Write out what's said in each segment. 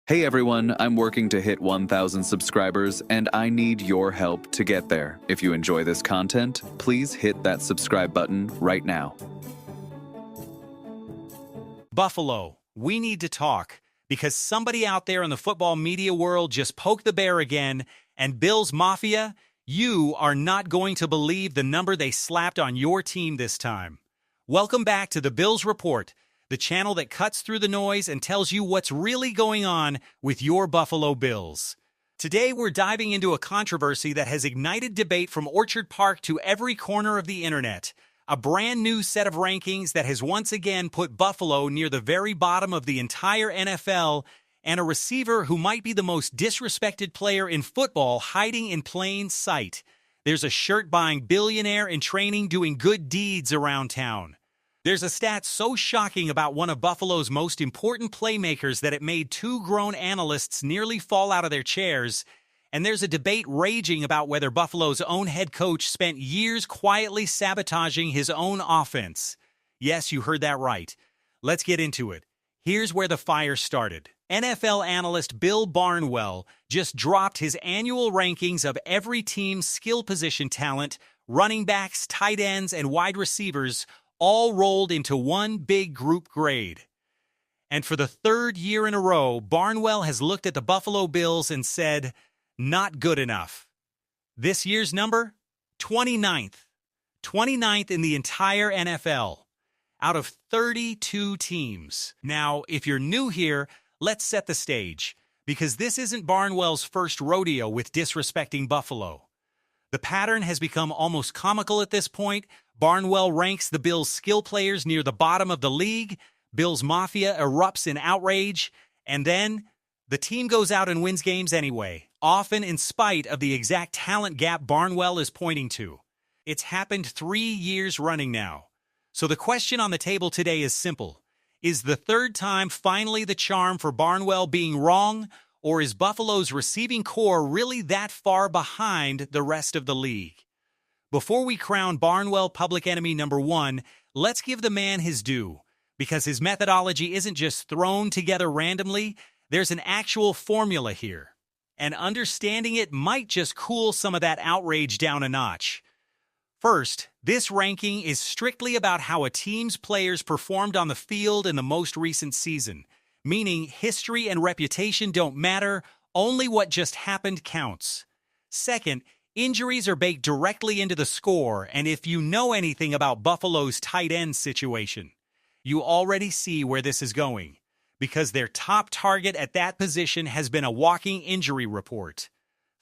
Hey everyone, I'm working to hit 1,000 subscribers and I need your help to get there. If you enjoy this content, please hit that subscribe button right now. Buffalo, we need to talk because somebody out there in the football media world just poked the bear again, and Bills Mafia, you are not going to believe the number they slapped on your team this time. Welcome back to the Bills Report, the channel that cuts through the noise and tells you what's really going on with your Buffalo Bills. Today, we're diving into a controversy that has ignited debate from Orchard Park to every corner of the internet. A brand new set of rankings that has once again put Buffalo near the very bottom of the entire NFL, and a receiver who might be the most disrespected player in football hiding in plain sight. There's a shirt-buying billionaire in training doing good deeds around town. There's a stat so shocking about one of Buffalo's most important playmakers that it made two grown analysts nearly fall out of their chairs. And there's a debate raging about whether Buffalo's own head coach spent years quietly sabotaging his own offense. Yes, you heard that right. Let's get into it. Here's where the fire started. NFL analyst Bill Barnwell just dropped his annual rankings of every team's skill position talent, running backs, tight ends, and wide receivers, all rolled into one big group grade. And for the third year in a row, Barnwell has looked at the Buffalo Bills and said, not good enough. This year's number? 29th. 29th in the entire NFL, out of 32 teams. Now, if you're new here, let's set the stage, because this isn't Barnwell's first rodeo with disrespecting Buffalo. The pattern has become almost comical at this point. Barnwell ranks the Bills' skill players near the bottom of the league. Bills Mafia erupts in outrage. And then the team goes out and wins games anyway, often in spite of the exact talent gap Barnwell is pointing to. It's happened 3 years running now. So the question on the table today is simple. Is the third time finally the charm for Barnwell being wrong, or is Buffalo's receiving core really that far behind the rest of the league? Before we crown Barnwell public enemy number one, let's give the man his due, because his methodology isn't just thrown together randomly. There's an actual formula here, and understanding it might just cool some of that outrage down a notch. First, this ranking is strictly about how a team's players performed on the field in the most recent season, meaning history and reputation don't matter, only what just happened counts. Second, injuries are baked directly into the score, and if you know anything about Buffalo's tight end situation, you already see where this is going, because their top target at that position has been a walking injury report.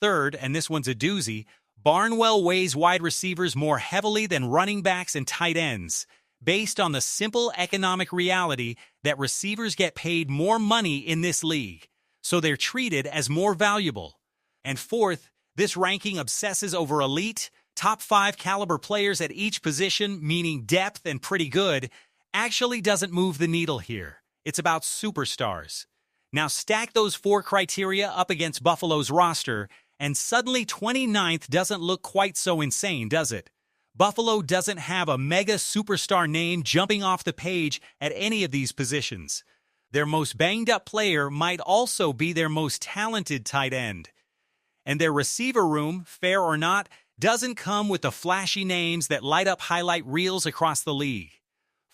Third, and this one's a doozy, Barnwell weighs wide receivers more heavily than running backs and tight ends, based on the simple economic reality that receivers get paid more money in this league, so they're treated as more valuable. And fourth, this ranking obsesses over elite, top 5 caliber players at each position, meaning depth and pretty good, actually doesn't move the needle here. It's about superstars. Now stack those 4 criteria up against Buffalo's roster, and suddenly 29th doesn't look quite so insane, does it? Buffalo doesn't have a mega superstar name jumping off the page at any of these positions. Their most banged-up player might also be their most talented tight end. And their receiver room, fair or not, doesn't come with the flashy names that light up highlight reels across the league.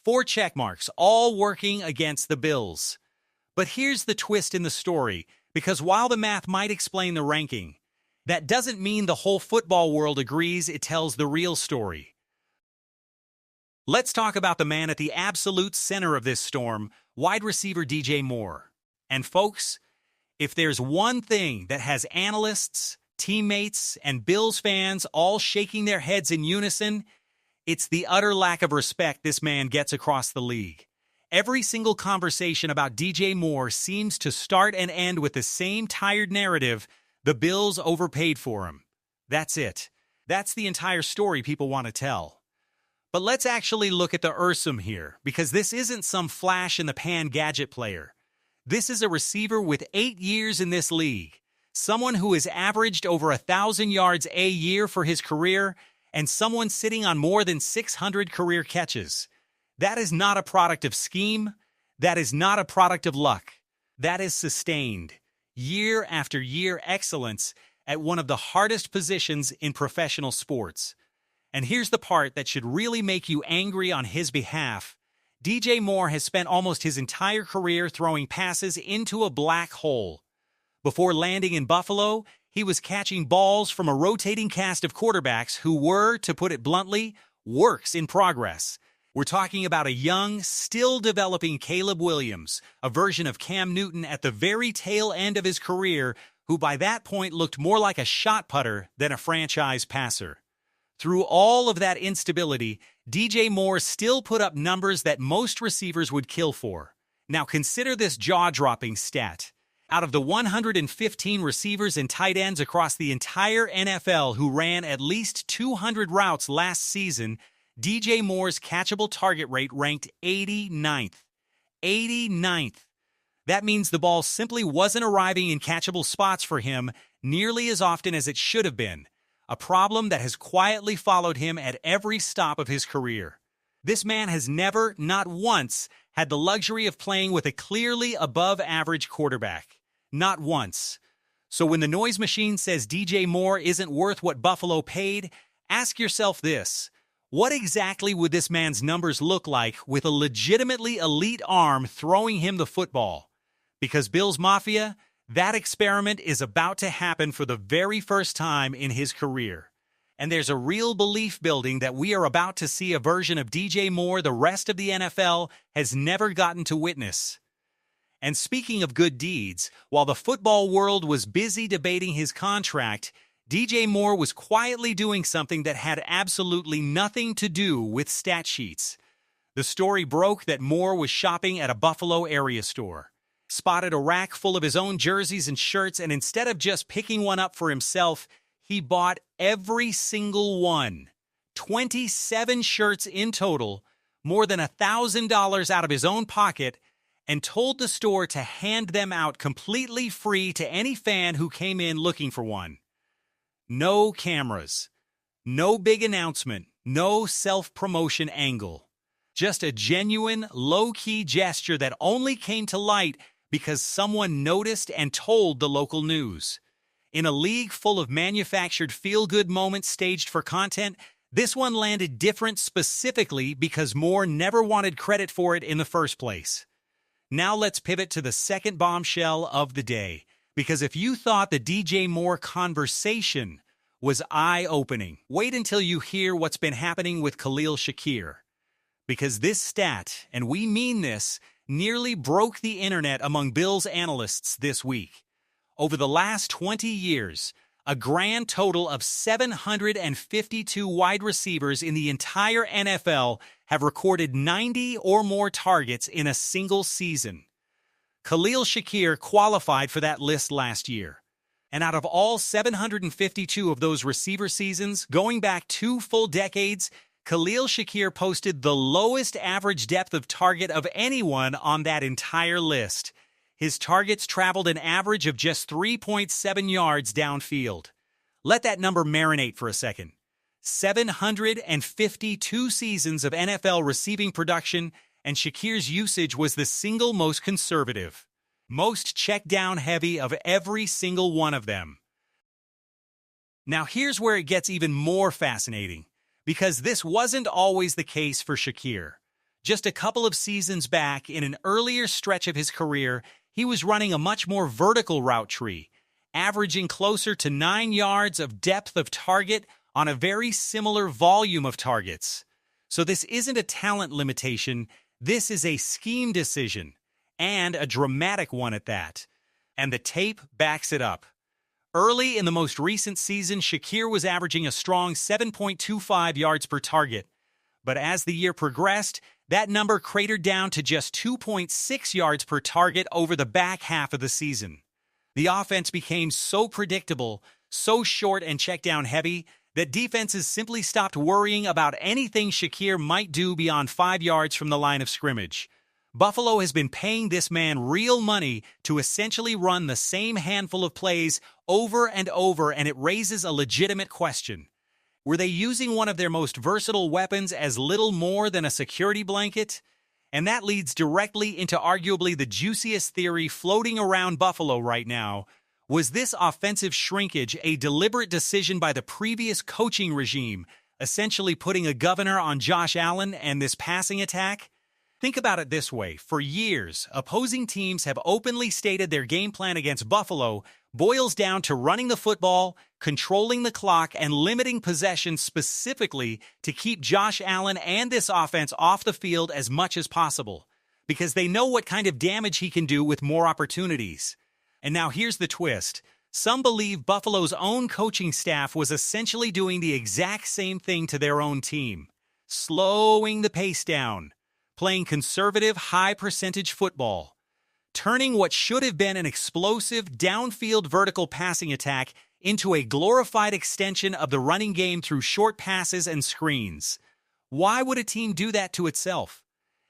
4 checkmarks, all working against the Bills. But here's the twist in the story, because while the math might explain the ranking, that doesn't mean the whole football world agrees it tells the real story. Let's talk about the man at the absolute center of this storm, wide receiver DJ Moore. And folks, if there's one thing that has analysts, teammates, and Bills fans all shaking their heads in unison, it's the utter lack of respect this man gets across the league. Every single conversation about DJ Moore seems to start and end with the same tired narrative: the Bills overpaid for him. That's it. That's the entire story people want to tell. But let's actually look at the URSM here, because this isn't some flash-in-the-pan gadget player. This is a receiver with 8 years in this league, someone who has averaged over 1,000 yards a year for his career, and someone sitting on more than 600 career catches. That is not a product of scheme. That is not a product of luck. That is sustained, year after year excellence at one of the hardest positions in professional sports. And here's the part that should really make you angry on his behalf. DJ Moore has spent almost his entire career throwing passes into a black hole. Before landing in Buffalo, he was catching balls from a rotating cast of quarterbacks who were, to put it bluntly, works in progress. We're talking about a young, still developing Caleb Williams, a version of Cam Newton at the very tail end of his career, who by that point looked more like a shot putter than a franchise passer. Through all of that instability, DJ Moore still put up numbers that most receivers would kill for. Now consider this jaw-dropping stat. Out of the 115 receivers and tight ends across the entire NFL who ran at least 200 routes last season, DJ Moore's catchable target rate ranked 89th. 89th. That means the ball simply wasn't arriving in catchable spots for him nearly as often as it should have been, a problem that has quietly followed him at every stop of his career. This man has never, not once, had the luxury of playing with a clearly above-average quarterback. Not once. So when the noise machine says DJ Moore isn't worth what Buffalo paid, ask yourself this. What exactly would this man's numbers look like with a legitimately elite arm throwing him the football? Because Bills Mafia, that experiment is about to happen for the very first time in his career. And there's a real belief building that we are about to see a version of DJ Moore the rest of the NFL has never gotten to witness. And speaking of good deeds, while the football world was busy debating his contract, DJ Moore was quietly doing something that had absolutely nothing to do with stat sheets. The story broke that Moore was shopping at a Buffalo area store, spotted a rack full of his own jerseys and shirts, and instead of just picking one up for himself, he bought every single one. 27 shirts in total, more than $1,000 out of his own pocket, and told the store to hand them out completely free to any fan who came in looking for one. No cameras, no big announcement, no self-promotion angle. Just a genuine, low-key gesture that only came to light because someone noticed and told the local news. In a league full of manufactured feel-good moments staged for content, this one landed different specifically because Moore never wanted credit for it in the first place. Now let's pivot to the second bombshell of the day, because if you thought the DJ Moore conversation was eye-opening, wait until you hear what's been happening with Khalil Shakir. Because this stat, and we mean this, nearly broke the internet among Bills analysts this week. Over the last 20 years, a grand total of 752 wide receivers in the entire NFL have recorded 90 or more targets in a single season. Khalil Shakir qualified for that list last year. And out of all 752 of those receiver seasons, going back 2 full decades, Khalil Shakir posted the lowest average depth of target of anyone on that entire list. His targets traveled an average of just 3.7 yards downfield. Let that number marinate for a second. 752 seasons of NFL receiving production, and Shakir's usage was the single most conservative, most check-down heavy of every single one of them. Now here's where it gets even more fascinating, because this wasn't always the case for Shakir. Just a couple of seasons back, in an earlier stretch of his career, he was running a much more vertical route tree, averaging closer to 9 yards of depth of target on a very similar volume of targets. So this isn't a talent limitation, this is a scheme decision, and a dramatic one at that. And the tape backs it up. Early in the most recent season, Shakir was averaging a strong 7.25 yards per target. But as the year progressed, that number cratered down to just 2.6 yards per target over the back half of the season. The offense became so predictable, so short and check-down heavy, that defenses simply stopped worrying about anything Shakir might do beyond 5 yards from the line of scrimmage. Buffalo has been paying this man real money to essentially run the same handful of plays over and over, and it raises a legitimate question. Were they using one of their most versatile weapons as little more than a security blanket? And that leads directly into arguably the juiciest theory floating around Buffalo right now. Was this offensive shrinkage a deliberate decision by the previous coaching regime, essentially putting a governor on Josh Allen and this passing attack? Think about it this way. For years, opposing teams have openly stated their game plan against Buffalo boils down to running the football, controlling the clock, and limiting possession specifically to keep Josh Allen and this offense off the field as much as possible, because they know what kind of damage he can do with more opportunities. And now here's the twist. Some believe Buffalo's own coaching staff was essentially doing the exact same thing to their own team, slowing the pace down, playing conservative, high-percentage football, turning what should have been an explosive, downfield vertical passing attack into a glorified extension of the running game through short passes and screens. Why would a team do that to itself?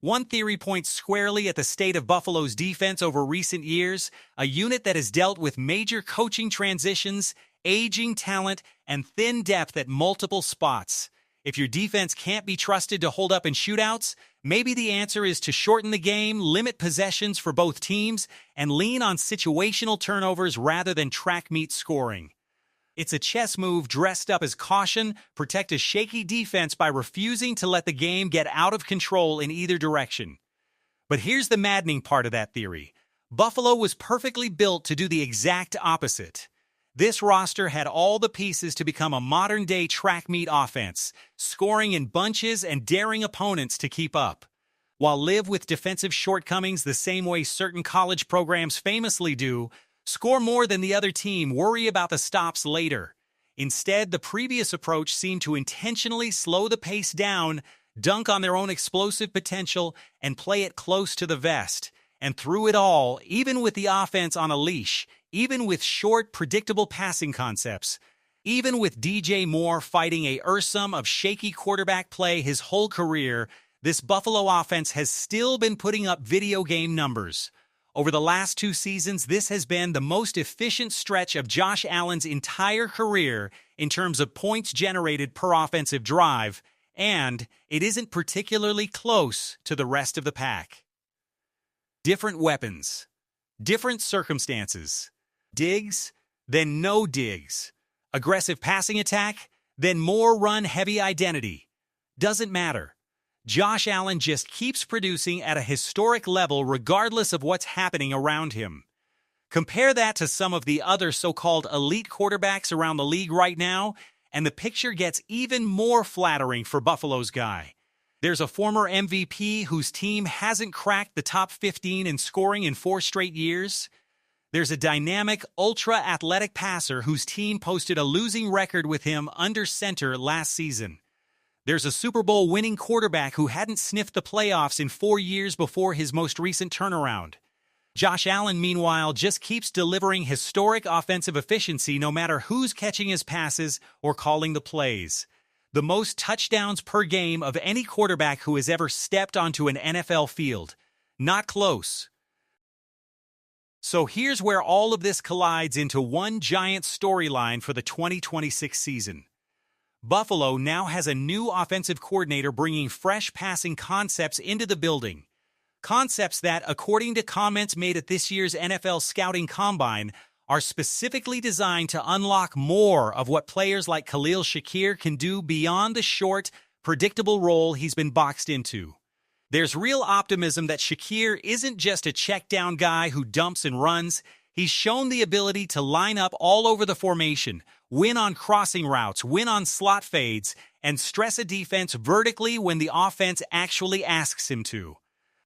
One theory points squarely at the state of Buffalo's defense over recent years, a unit that has dealt with major coaching transitions, aging talent, and thin depth at multiple spots. If your defense can't be trusted to hold up in shootouts, maybe the answer is to shorten the game, limit possessions for both teams, and lean on situational turnovers rather than track meet scoring. It's a chess move dressed up as caution, protect a shaky defense by refusing to let the game get out of control in either direction. But here's the maddening part of that theory. Buffalo was perfectly built to do the exact opposite. This roster had all the pieces to become a modern-day track meet offense, scoring in bunches and daring opponents to keep up. While live with defensive shortcomings the same way certain college programs famously do, score more than the other team, worry about the stops later. Instead, the previous approach seemed to intentionally slow the pace down, dunk on their own explosive potential, and play it close to the vest. And through it all, even with the offense on a leash, even with short, predictable passing concepts, even with DJ Moore fighting a ursum of shaky quarterback play his whole career, this Buffalo offense has still been putting up video game numbers. Over the last 2 seasons, this has been the most efficient stretch of Josh Allen's entire career in terms of points generated per offensive drive, and it isn't particularly close to the rest of the pack. Different weapons, different circumstances. Digs, then no digs. Aggressive passing attack, then more run-heavy identity. Doesn't matter. Josh Allen just keeps producing at a historic level regardless of what's happening around him. Compare that to some of the other so-called elite quarterbacks around the league right now, and the picture gets even more flattering for Buffalo's guy. There's a former MVP whose team hasn't cracked the top 15 in scoring in 4 straight years. There's a dynamic, ultra-athletic passer whose team posted a losing record with him under center last season. There's a Super Bowl winning quarterback who hadn't sniffed the playoffs in 4 years before his most recent turnaround. Josh Allen, meanwhile, just keeps delivering historic offensive efficiency no matter who's catching his passes or calling the plays. The most touchdowns per game of any quarterback who has ever stepped onto an NFL field. Not close. So here's where all of this collides into one giant storyline for the 2026 season. Buffalo now has a new offensive coordinator bringing fresh passing concepts into the building. Concepts that, according to comments made at this year's NFL Scouting Combine, are specifically designed to unlock more of what players like Khalil Shakir can do beyond the short, predictable role he's been boxed into. There's real optimism that Shakir isn't just a check-down guy who dumps and runs. He's shown the ability to line up all over the formation, win on crossing routes, win on slot fades, and stress a defense vertically when the offense actually asks him to.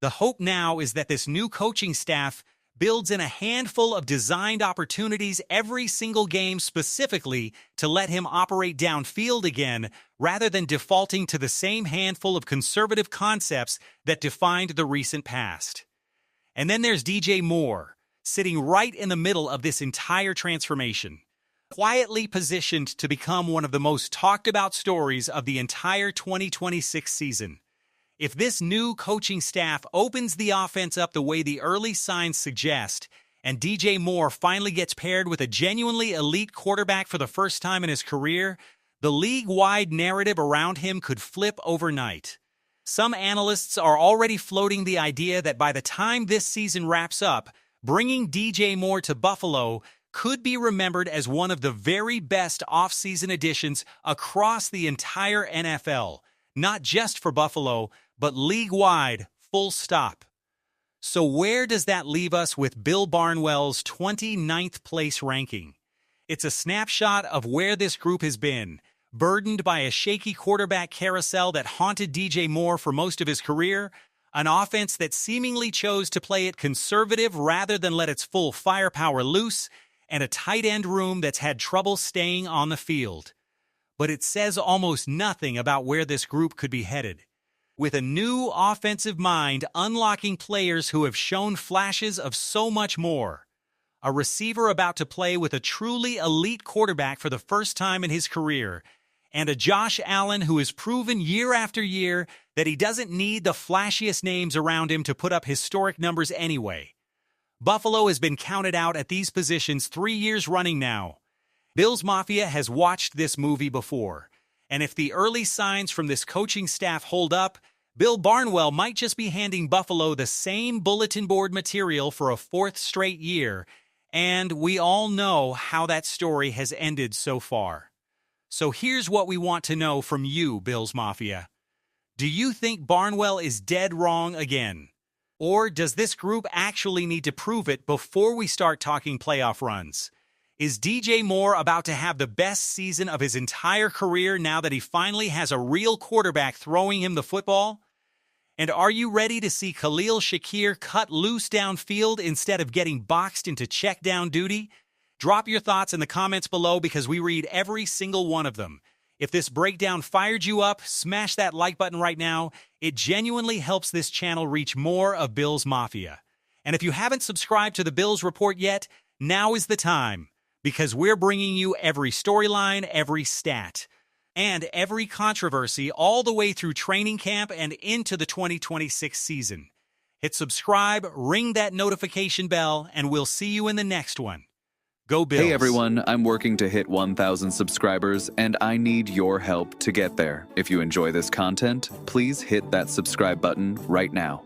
The hope now is that this new coaching staff builds in a handful of designed opportunities every single game specifically to let him operate downfield again, rather than defaulting to the same handful of conservative concepts that defined the recent past. And then there's DJ Moore, sitting right in the middle of this entire transformation, quietly positioned to become one of the most talked about stories of the entire 2026 season. If this new coaching staff opens the offense up the way the early signs suggest, and DJ Moore finally gets paired with a genuinely elite quarterback for the first time in his career, the league-wide narrative around him could flip overnight. Some analysts are already floating the idea that by the time this season wraps up, bringing DJ Moore to Buffalo could be remembered as one of the very best offseason additions across the entire NFL, not just for Buffalo, but league-wide, full stop. So where does that leave us with Bill Barnwell's 29th place ranking? It's a snapshot of where this group has been, burdened by a shaky quarterback carousel that haunted DJ Moore for most of his career, an offense that seemingly chose to play it conservative rather than let its full firepower loose, and a tight end room that's had trouble staying on the field. But it says almost nothing about where this group could be headed. With a new offensive mind unlocking players who have shown flashes of so much more. A receiver about to play with a truly elite quarterback for the first time in his career, and a Josh Allen who has proven year after year that he doesn't need the flashiest names around him to put up historic numbers anyway. Buffalo has been counted out at these positions 3 years running now. Bills Mafia has watched this movie before, and if the early signs from this coaching staff hold up, Bill Barnwell might just be handing Buffalo the same bulletin board material for a 4th straight year, and we all know how that story has ended so far. So here's what we want to know from you, Bills Mafia. Do you think Barnwell is dead wrong again? Or does this group actually need to prove it before we start talking playoff runs? Is DJ Moore about to have the best season of his entire career now that he finally has a real quarterback throwing him the football? And are you ready to see Khalil Shakir cut loose downfield instead of getting boxed into check down duty? Drop your thoughts in the comments below because we read every single one of them. If this breakdown fired you up, smash that like button right now. It genuinely helps this channel reach more of Bills Mafia. And if you haven't subscribed to the Bills Report yet, now is the time, because we're bringing you every storyline, every stat, and every controversy all the way through training camp and into the 2026 season. Hit subscribe, ring that notification bell, and we'll see you in the next one. Go Bills. Hey everyone, I'm working to hit 1,000 subscribers, and I need your help to get there. If you enjoy this content, please hit that subscribe button right now.